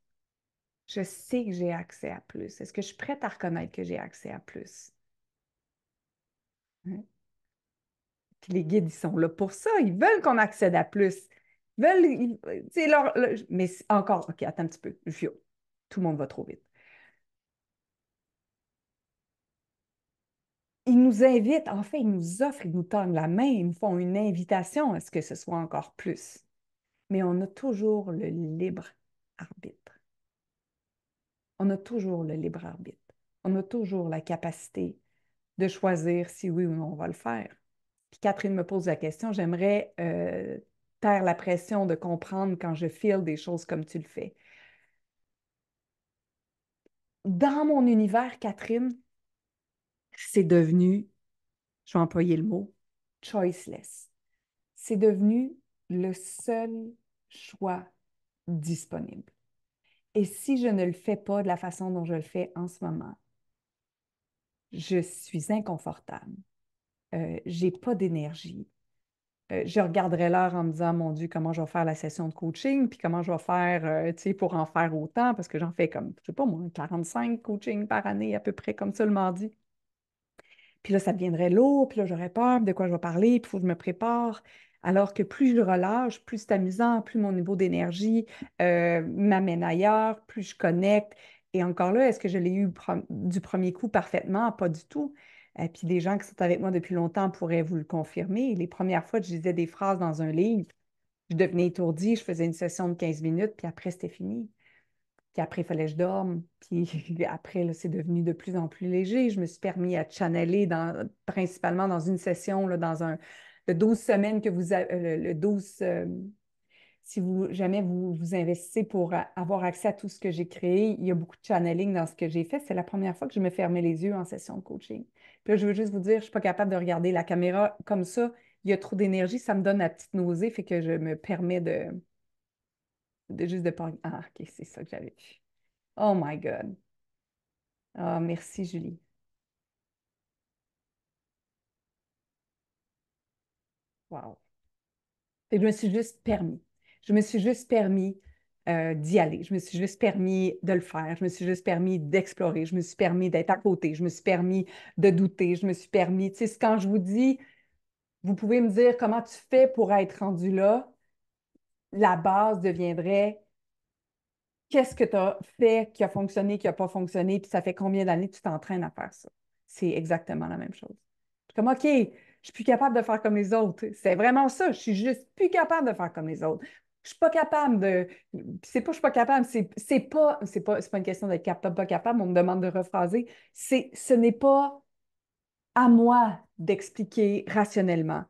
Speaker 1: Je sais que j'ai accès à plus. Est-ce que je suis prête à reconnaître que j'ai accès à plus? Hein? Puis les guides, ils sont là pour ça. Ils veulent qu'on accède à plus. C'est mais encore, OK, attends un petit peu. Fio, tout le monde va trop vite. Ils nous invitent, en fait, ils nous offrent, ils nous tendent la main, ils nous font une invitation à ce que ce soit encore plus. Mais on a toujours le libre arbitre. On a toujours le libre arbitre. On a toujours la capacité de choisir si oui ou non on va le faire. Puis Catherine me pose la question, j'aimerais taire la pression de comprendre quand je file des choses comme tu le fais. Dans mon univers, Catherine, c'est devenu, je vais employer le mot, choiceless. C'est devenu le seul choix disponible. Et si je ne le fais pas de la façon dont je le fais en ce moment, je suis inconfortable. J'ai pas d'énergie. Je regarderai l'heure en me disant, mon Dieu, comment je vais faire la session de coaching, puis comment je vais faire, tu sais, pour en faire autant, parce que j'en fais comme, je sais pas moi, 45 coachings par année, à peu près comme ça le mardi. Puis là, ça deviendrait lourd, puis là, j'aurais peur de quoi je vais parler, puis il faut que je me prépare. Alors que plus je relâche, plus c'est amusant, plus mon niveau d'énergie m'amène ailleurs, plus je connecte. Et encore là, est-ce que je l'ai eu du premier coup parfaitement? Pas du tout. Puis des gens qui sont avec moi depuis longtemps pourraient vous le confirmer. Les premières fois que je disais des phrases dans un livre, je devenais étourdie, je faisais une session de 15 minutes, puis après, c'était fini. Puis après, il fallait que je dorme. Puis après, là, c'est devenu de plus en plus léger. Je me suis permis à channeler principalement dans une session, là, le 12 semaines que vous avez, le 12, si vous jamais vous investissez pour avoir accès à tout ce que j'ai créé, il y a beaucoup de channeling dans ce que j'ai fait. C'est la première fois que je me fermais les yeux en session de coaching. Puis là, je veux juste vous dire, je ne suis pas capable de regarder la caméra comme ça. Il y a trop d'énergie, ça me donne la petite nausée, fait que je me permets de juste de pas. Ah, OK, c'est ça que j'avais vu. Oh my God. Ah, merci, Julie. Wow. Fait que je me suis juste permis. Je me suis juste permis d'y aller. Je me suis juste permis de le faire. Je me suis juste permis d'explorer. Je me suis permis d'être à côté. Je me suis permis de douter. Je me suis permis, tu sais, quand je vous dis, vous pouvez me dire comment tu fais pour être rendu là, la base deviendrait qu'est-ce que tu as fait qui a fonctionné, qui n'a pas fonctionné, puis ça fait combien d'années que tu t'entraînes à faire ça? C'est exactement la même chose. Comme, OK, je suis plus capable de faire comme les autres. C'est vraiment ça. Je suis juste plus capable de faire comme les autres. Je suis pas capable de. C'est pas je suis pas capable, c'est pas une question d'être capable, pas capable. On me demande de rephraser. Ce n'est pas à moi d'expliquer rationnellement.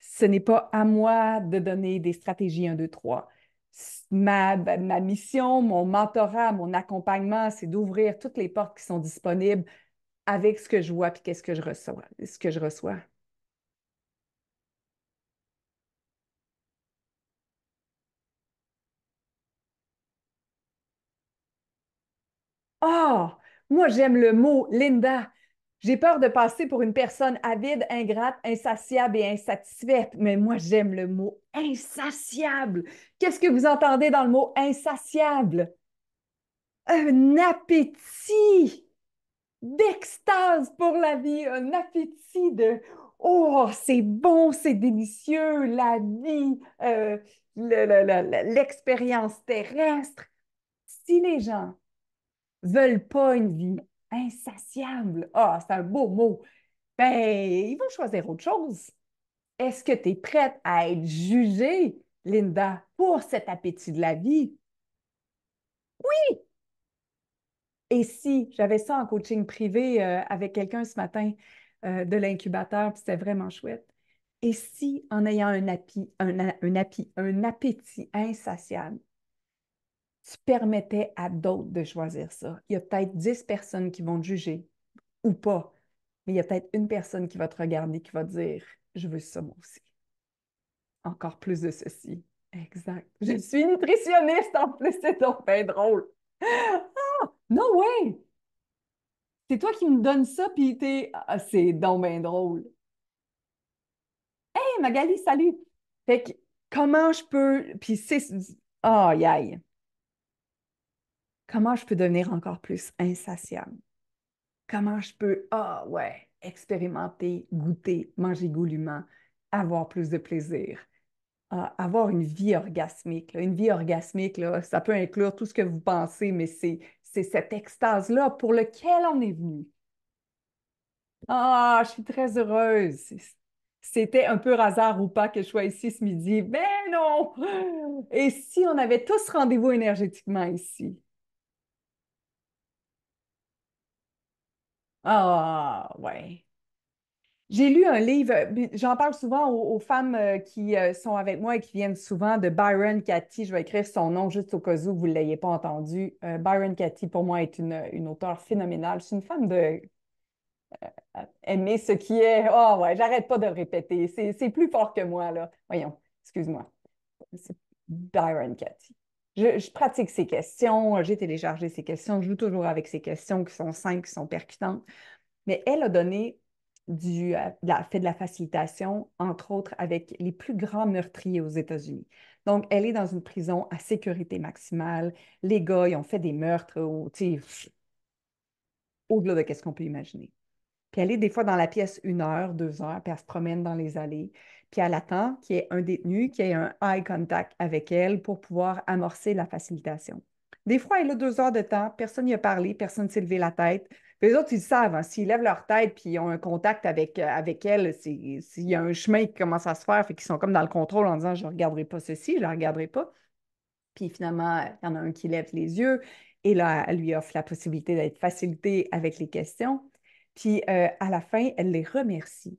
Speaker 1: Ce n'est pas à moi de donner des stratégies 1, 2, 3. Ma mission, mon mentorat, mon accompagnement, c'est d'ouvrir toutes les portes qui sont disponibles avec ce que je vois puis qu'est-ce que je reçois, ce que je reçois. Ah, moi j'aime le mot Linda. J'ai peur de passer pour une personne avide, ingrate, insatiable et insatisfaite, mais moi j'aime le mot insatiable. Qu'est-ce que vous entendez dans le mot insatiable? Un appétit d'extase pour la vie, un appétit de oh, c'est bon, c'est délicieux, la vie, l'expérience terrestre. Si les gens veulent pas une vie insatiable, ah, c'est un beau mot, ben, ils vont choisir autre chose. Est-ce que tu es prête à être jugée, Linda, pour cet appétit de la vie? Et si j'avais ça en coaching privé avec quelqu'un ce matin de l'incubateur, puis c'était vraiment chouette. Et si, en ayant un appétit insatiable, tu permettais à d'autres de choisir ça? Il y a peut-être 10 personnes qui vont te juger ou pas, mais il y a peut-être une personne qui va te regarder, qui va te dire, je veux ça moi aussi. Encore plus de ceci. Exact. Je suis nutritionniste en plus, c'est donc bien drôle. No way! C'est toi qui me donnes ça, puis t'es. Ah, c'est donc bien drôle. Hey, Magali, salut! Fait que, comment je peux. Puis c'est. Aïe, aïe. Comment je peux devenir encore plus insatiable? Comment je peux, ah ouais, expérimenter, goûter, manger goulûment, avoir plus de plaisir, avoir une vie orgasmique, là. Une vie orgasmique, là, ça peut inclure tout ce que vous pensez, mais c'est cette extase-là pour lequel on est venu. Ah, je suis très heureuse. C'était un peu hasard ou pas que je sois ici ce midi. Ben non! Et si on avait tous rendez-vous énergétiquement ici? Ah, ouais. J'ai lu un livre, j'en parle souvent aux femmes qui sont avec moi et qui viennent souvent de Byron Katie. Je vais écrire son nom juste au cas où vous ne l'ayez pas entendu. Byron Katie, pour moi, est une auteure phénoménale. C'est une femme de aimer ce qui est. Oh ouais, j'arrête pas de le répéter. C'est plus fort que moi, là. Voyons, excuse-moi. C'est Byron Katie. Je pratique ces questions, j'ai téléchargé ces questions, je joue toujours avec ces questions qui sont simples, qui sont percutantes. Mais elle a donné fait de la facilitation, entre autres, avec les plus grands meurtriers aux États-Unis. Donc, elle est dans une prison à sécurité maximale. Les gars, ils ont fait des meurtres au-delà de ce qu'on peut imaginer. Puis elle est des fois dans la pièce 1 heure, 2 heures, puis elle se promène dans les allées. Puis elle attend qu'il y ait un détenu qui ait un eye contact avec elle pour pouvoir amorcer la facilitation. Des fois, elle a 2 heures de temps, personne n'y a parlé, personne ne s'est levé la tête. Puis les autres, ils le savent, hein, s'ils lèvent leur tête puis ils ont un contact avec elle, s'il y a un chemin qui commence à se faire, fait qu'ils sont comme dans le contrôle en disant je ne regarderai pas ceci, je ne la regarderai pas. Puis finalement, il y en a un qui lève les yeux et là, elle lui offre la possibilité d'être facilitée avec les questions. Puis à la fin, elle les remercie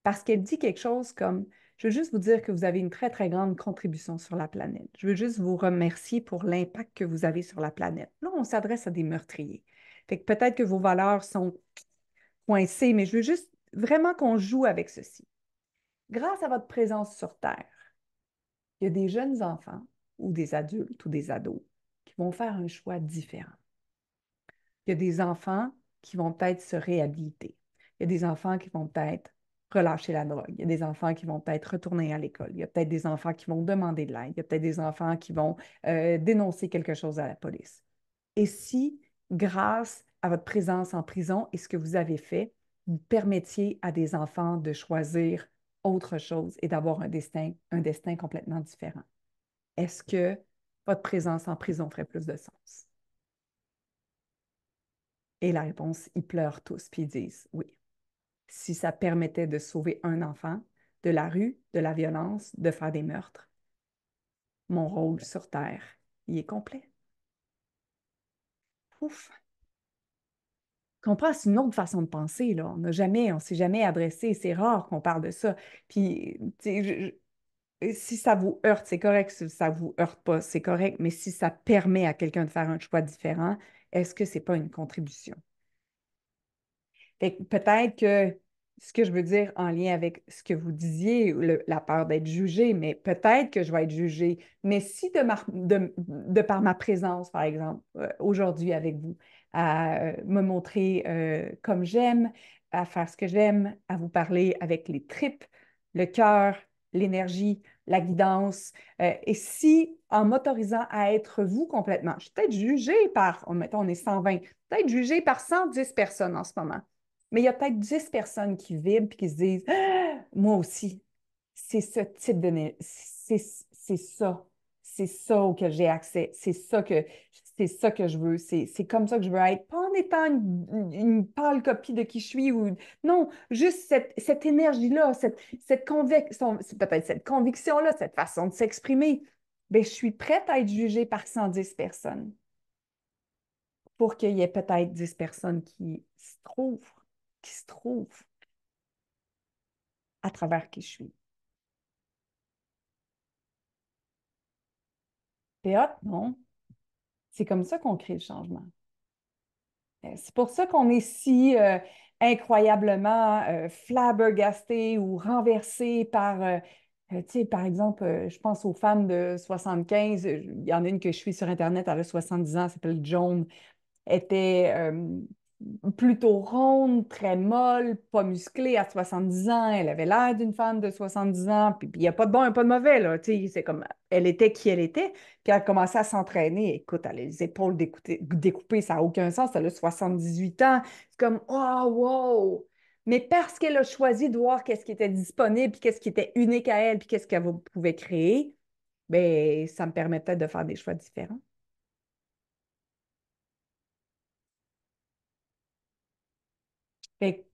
Speaker 1: parce qu'elle dit quelque chose comme, je veux juste vous dire que vous avez une très, très grande contribution sur la planète. Je veux juste vous remercier pour l'impact que vous avez sur la planète. Là, on s'adresse à des meurtriers. Fait que peut-être que vos valeurs sont coincées, mais je veux juste vraiment qu'on joue avec ceci. Grâce à votre présence sur Terre, il y a des jeunes enfants ou des adultes ou des ados qui vont faire un choix différent. Il y a des enfants qui vont peut-être se réhabiliter. Il y a des enfants qui vont peut-être relâcher la drogue. Il y a des enfants qui vont peut-être retourner à l'école. Il y a peut-être des enfants qui vont demander de l'aide. Il y a peut-être des enfants qui vont dénoncer quelque chose à la police. Et si, grâce à votre présence en prison et ce que vous avez fait, vous permettiez à des enfants de choisir autre chose et d'avoir un destin complètement différent? Est-ce que votre présence en prison ferait plus de sens? Et la réponse, ils pleurent tous, puis ils disent oui. Si ça permettait de sauver un enfant de la rue, de la violence, de faire des meurtres, mon rôle sur Terre, il est complet. Ouf! Comprends, c'est une autre façon de penser, là. On ne s'est jamais adressé, c'est rare qu'on parle de ça. Puis, tu sais, si ça vous heurte, c'est correct. Si ça vous heurte pas, c'est correct. Mais si ça permet à quelqu'un de faire un choix différent, est-ce que c'est pas une contribution? Fait que peut-être que ce que je veux dire en lien avec ce que vous disiez, la peur d'être jugé, mais peut-être que je vais être jugée. Mais si de par ma présence, par exemple, aujourd'hui avec vous, à me montrer comme j'aime, à faire ce que j'aime, à vous parler avec les tripes, le cœur, l'énergie, la guidance, et si en m'autorisant à être vous complètement, je suis peut-être jugée par, mettons, on est 120, peut-être jugée par 110 personnes en ce moment. Mais il y a peut-être 10 personnes qui vibrent et qui se disent ah, moi aussi, c'est ce type de. C'est ça. C'est ça auquel j'ai accès. C'est ça que je veux. C'est comme ça que je veux être. Pas en étant une pâle copie de qui je suis. Ou, non, juste cette énergie-là, cette conviction, peut-être cette conviction-là, cette façon de s'exprimer. Bien, je suis prête à être jugée par 110 personnes pour qu'il y ait peut-être 10 personnes qui se trouvent à travers qui je suis. C'est hot, non? C'est comme ça qu'on crée le changement. C'est pour ça qu'on est si incroyablement flabbergasté ou renversé par, tu sais, par exemple, je pense aux femmes de 75. Il y en a une que je suis sur Internet, elle a 70 ans, elle s'appelle Joan, était plutôt ronde, très molle, pas musclée à 70 ans. Elle avait l'air d'une femme de 70 ans. Puis il n'y a pas de bon et pas de mauvais, là. Tu sais, c'est comme, elle était qui elle était. Puis elle a commencé à s'entraîner. Écoute, elle a les épaules découpées, ça n'a aucun sens. Elle a 78 ans. C'est comme, oh, wow! Mais parce qu'elle a choisi de voir qu'est-ce qui était disponible, puis qu'est-ce qui était unique à elle, puis qu'est-ce qu'elle pouvait créer, bien, ça me permettait de faire des choix différents. Fait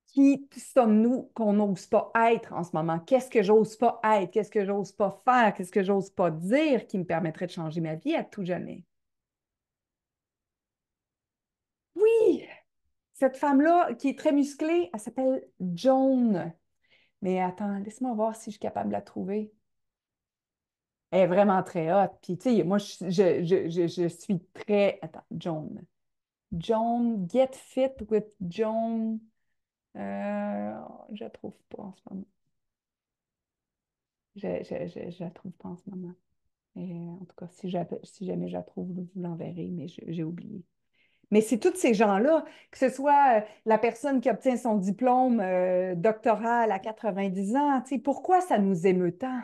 Speaker 1: qui sommes-nous qu'on n'ose pas être en ce moment? Qu'est-ce que j'ose pas être? Qu'est-ce que j'ose pas faire? Qu'est-ce que j'ose pas dire qui me permettrait de changer ma vie à tout jamais? Oui, cette femme-là qui est très musclée, elle s'appelle Joan. Mais attends, laisse-moi voir si je suis capable de la trouver. Elle est vraiment très haute. Puis, tu sais, moi, je suis très. Attends, Joan. Joan, Get Fit with Joan. Je la trouve pas en ce moment. Je la trouve pas en ce moment. Et, en tout cas, si jamais je la trouve, vous l'enverrez, mais j'ai oublié. Mais c'est tous ces gens-là, que ce soit la personne qui obtient son diplôme doctoral à 90 ans, tu sais, pourquoi ça nous émeut tant?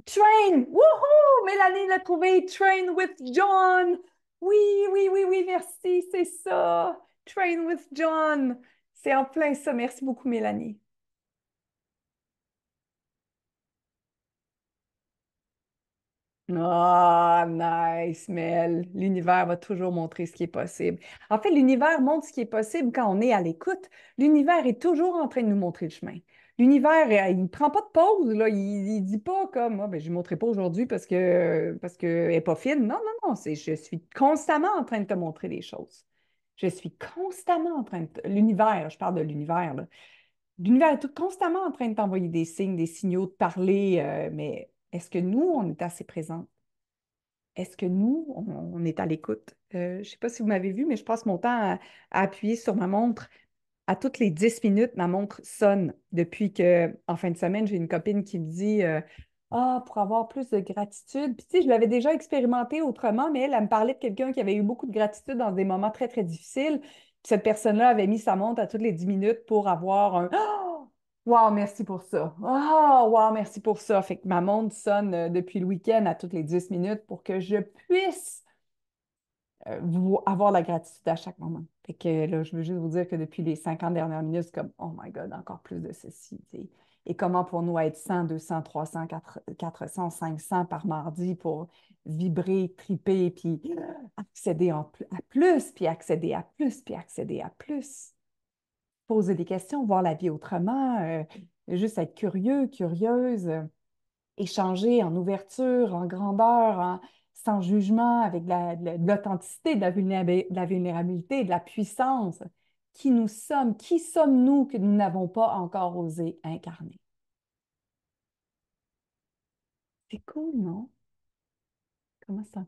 Speaker 1: Train! Wouhou! Mélanie l'a trouvé! Train with John! Oui, oui, oui, oui, merci, c'est ça! Train with John! C'est en plein ça. Merci beaucoup, Mélanie. Ah, nice, Mel. L'univers va toujours montrer ce qui est possible. En fait, l'univers montre ce qui est possible quand on est à l'écoute. L'univers est toujours en train de nous montrer le chemin. L'univers, il ne prend pas de pause, là. Il dit pas comme, ah, ben, je ne montrerai pas aujourd'hui parce que elle n'est pas fine. Non, non, non. Je suis constamment en train de te montrer des choses. Je suis constamment en train de l'univers, je parle de l'univers, là. L'univers est tout constamment en train de t'envoyer des signes, des signaux, de parler, mais est-ce que nous, on est assez présents? Est-ce que nous, on est à l'écoute? Je ne sais pas si vous m'avez vu, mais je passe mon temps à appuyer sur ma montre. À toutes les 10 minutes, ma montre sonne depuis que, en fin de semaine, j'ai une copine qui me dit Ah, pour avoir plus de gratitude. Puis, tu sais, je l'avais déjà expérimenté autrement, mais elle me parlait de quelqu'un qui avait eu beaucoup de gratitude dans des moments très, très difficiles. Puis cette personne-là avait mis sa montre à toutes les 10 minutes pour avoir un Oh! Wow, merci pour ça. Oh, wow, merci pour ça. Fait que ma montre sonne depuis le week-end à toutes les 10 minutes pour que je puisse avoir la gratitude à chaque moment. Fait que là, je veux juste vous dire que depuis les 50 dernières minutes, c'est comme, oh my God, encore plus de ceci, tu sais. Et comment pour nous être 100, 200, 300, 400, 500 par mardi pour vibrer, triper, puis accéder à plus, puis accéder à plus, puis accéder à plus. Poser des questions, voir la vie autrement, juste être curieux, curieuse, échanger en ouverture, en grandeur, sans jugement, avec de l'authenticité, de la vulnérabilité, de la puissance. Qui nous sommes? Qui sommes-nous que nous n'avons pas encore osé incarner? C'est cool, non? Comment ça,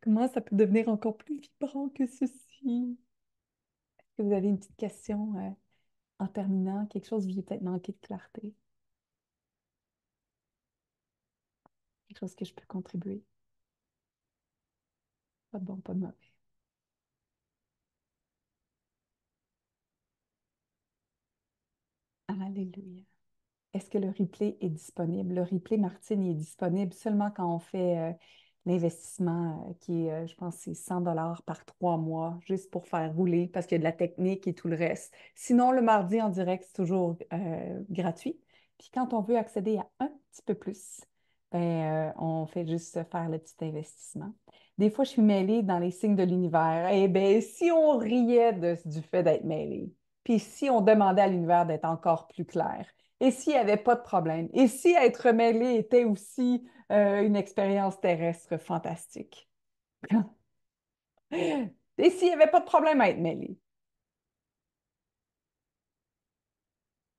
Speaker 1: comment ça peut devenir encore plus vibrant que ceci? Est-ce que vous avez une petite question en terminant? Quelque chose où j'ai peut-être manqué de clarté? Quelque chose que je peux contribuer? Pas de bon, pas de mauvais. Alléluia. Est-ce que le replay est disponible? Le replay, Martine, il est disponible seulement quand on fait l'investissement qui est, je pense, c'est 100 par 3 mois, juste pour faire rouler, parce qu'il y a de la technique et tout le reste. Sinon, le mardi en direct, c'est toujours gratuit. Puis quand on veut accéder à un petit peu plus, ben, on fait juste faire le petit investissement. Des fois, je suis mêlée dans les signes de l'univers. Eh bien, si on riait du fait d'être mêlée, puis si on demandait à l'univers d'être encore plus clair, et s'il n'y avait pas de problème? Et si être mêlé était aussi une expérience terrestre fantastique? Et s'il n'y avait pas de problème à être mêlé?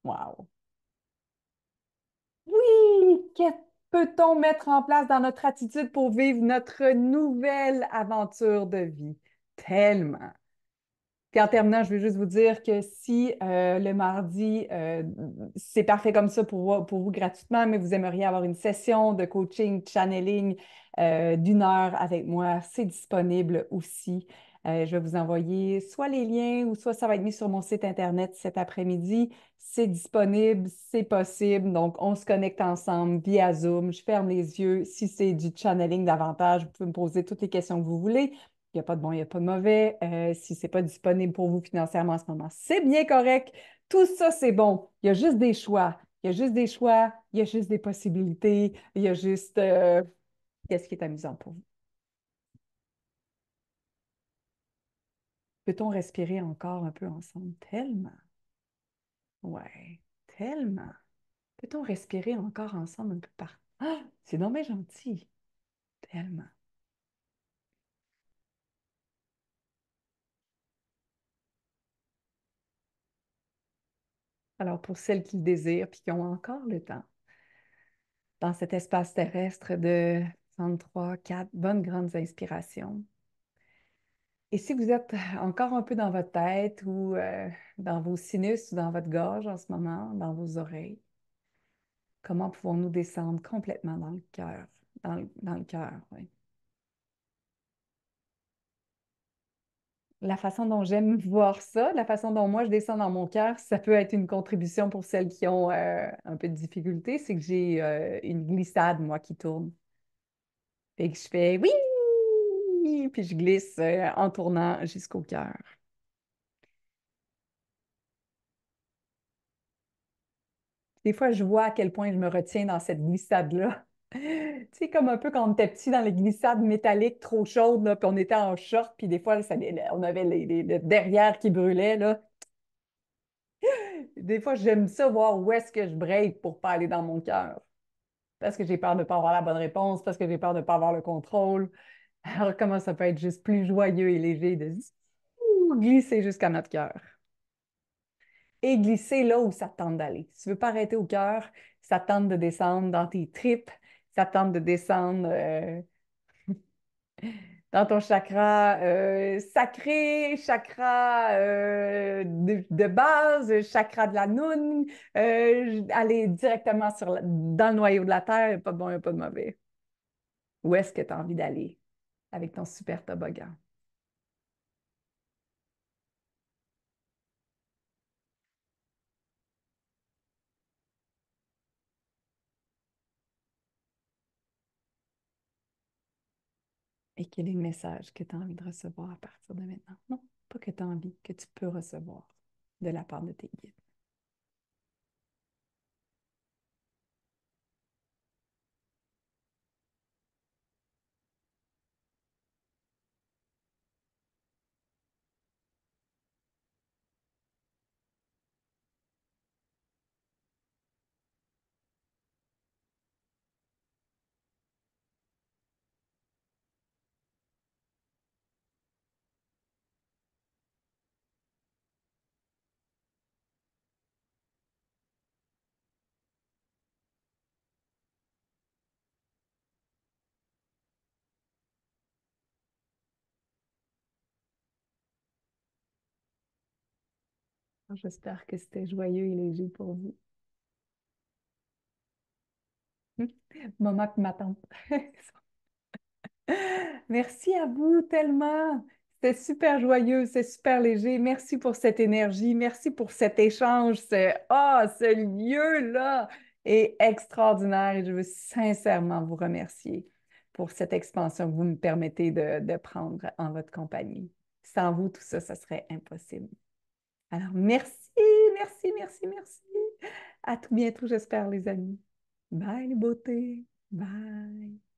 Speaker 1: Wow! Oui! Que peut-on mettre en place dans notre attitude pour vivre notre nouvelle aventure de vie? Tellement! Puis en terminant, je veux juste vous dire que si le mardi, c'est parfait comme ça pour vous gratuitement, mais vous aimeriez avoir une session de coaching, channeling d'1 heure avec moi, c'est disponible aussi. Je vais vous envoyer soit les liens ou soit ça va être mis sur mon site Internet cet après-midi. C'est disponible, c'est possible. Donc, on se connecte ensemble via Zoom. Je ferme les yeux. Si c'est du channeling davantage, vous pouvez me poser toutes les questions que vous voulez. Il n'y a pas de bon, il n'y a pas de mauvais. Si ce n'est pas disponible pour vous financièrement en ce moment, c'est bien correct. Tout ça, c'est bon. Il y a juste des choix. Il y a juste des choix. Il y a juste des possibilités. Il y a juste qu'est-ce qui est amusant pour vous. Peut-on respirer encore un peu ensemble? Tellement. Ouais, tellement. Peut-on respirer encore ensemble un peu par... Ah, c'est non mais gentil. Tellement. Alors, pour celles qui le désirent puis qui ont encore le temps, dans cet espace terrestre de 33, 4 bonnes grandes inspirations. Et si vous êtes encore un peu dans votre tête ou dans vos sinus ou dans votre gorge en ce moment, dans vos oreilles, comment pouvons-nous descendre complètement dans le cœur, dans le cœur, oui. La façon dont j'aime voir ça, la façon dont moi je descends dans mon cœur, ça peut être une contribution pour celles qui ont un peu de difficulté, c'est que j'ai une glissade, moi, qui tourne. Et que je fais oui, puis je glisse en tournant jusqu'au cœur. Des fois, je vois à quel point je me retiens dans cette glissade-là. Tu sais, comme un peu quand on était petit dans les glissades métalliques trop chaudes, là, puis on était en short, puis des fois, on avait le derrière qui brûlait, là. Des fois, j'aime ça voir où est-ce que je break pour pas aller dans mon cœur. Parce que j'ai peur de ne pas avoir la bonne réponse, parce que j'ai peur de ne pas avoir le contrôle. Alors, comment ça peut être juste plus joyeux et léger de glisser jusqu'à notre cœur? Et glisser là où ça te tente d'aller. Si tu ne veux pas arrêter au cœur, ça te tente de descendre dans tes tripes, ça te tente de descendre dans ton chakra sacré, chakra de base, chakra de la Noune, aller directement dans le noyau de la Terre, il n'y a pas de bon, il n'y a pas de mauvais. Où est-ce que tu as envie d'aller avec ton super toboggan? Et quel est le message que tu as envie de recevoir à partir de maintenant? Non, pas que tu as envie, que tu peux recevoir de la part de tes guides. J'espère que c'était joyeux et léger pour vous. Maman et ma tante. Merci à vous tellement. C'était super joyeux, c'est super léger. Merci pour cette énergie. Merci pour cet échange. Ce lieu-là est extraordinaire et je veux sincèrement vous remercier pour cette expansion que vous me permettez de prendre en votre compagnie. Sans vous, tout ça, ça serait impossible. Alors, merci, merci, merci, merci. À tout bientôt, j'espère, les amis. Bye, les beautés. Bye.